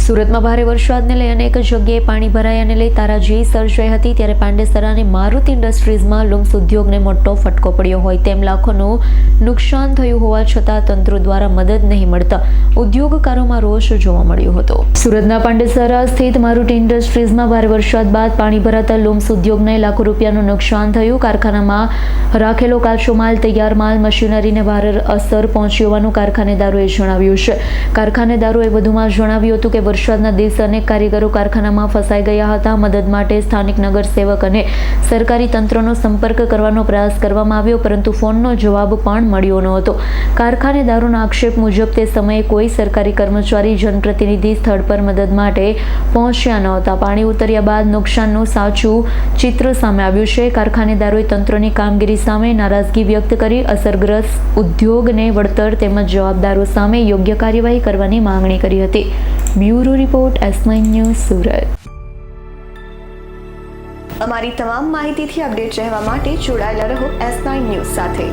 સુરતમાં ભારે વરસાદને લઈ અનેક જગ્યાએ પાણી ભરાયાને લઈ તારાજી સર્જાઈ હતી, ત્યારે પાંડેસરા અને મારુતિ ઇન્ડસ્ટ્રીઝમાં લુમ્સ ઉદ્યોગને મોટો ફટકો પડ્યો હોય તેમ લાખોનું નુકસાન થયું હોવા છતાં તંત્ર દ્વારા મદદ નહીં મળતા ઉદ્યોગકારોમાં રોષ જોવા મળ્યો હતો। સુરતના પાંડેસરા સ્થિત મારુતિ ઇન્ડસ્ટ્રીઝમાં ભારે વરસાદ બાદ પાણી ભરાતા લુમ્સ ઉદ્યોગને લાખો રૂપિયાનું નુકસાન થયું। કારખાનામાં રાખેલો કાચો માલ, તૈયાર માલ, મશીનરીને ભારે અસર પહોંચી હોવાનું કારખાનેદારોએ જણાવ્યું છે। કારખાનેદારોએ વધુમાં જણાવ્યું હતું કે વરસાદના દિવસે અનેક કારીગરો કારખાનામાં ફસાઈ ગયા હતા। મદદ માટે સ્થાનિક નગરસેવક અને સરકારી તંત્રનો સંપર્ક કરવાનો પ્રયાસ કરવામાં આવ્યો, પરંતુ ફોનનો જવાબ પણ મળ્યો ન હતો। કારખાનેદારોના આક્ષેપ મુજબ તે સમયે કોઈ સરકારી કર્મચારી, જનપ્રતિનિધિ સ્થળ પર મદદ માટે પહોંચ્યા ન હતા। પાણી ઉતર્યા બાદ નુકસાનનું સાચું ચિત્ર સામે આવ્યું છે। કારખાનેદારોએ તંત્રની કામગીરી સામે નારાજગી વ્યક્ત કરી અસરગ્રસ્ત ઉદ્યોગને વળતર તેમજ જવાબદારો સામે યોગ્ય કાર્યવાહી કરવાની માંગણી કરી હતી। Bureau report, S9 news, Surat. અમારી તમામ માહિતીથી અપડેટ રહેવા માટે જોડાયેલા રહો S9 ન્યૂઝ સાથે।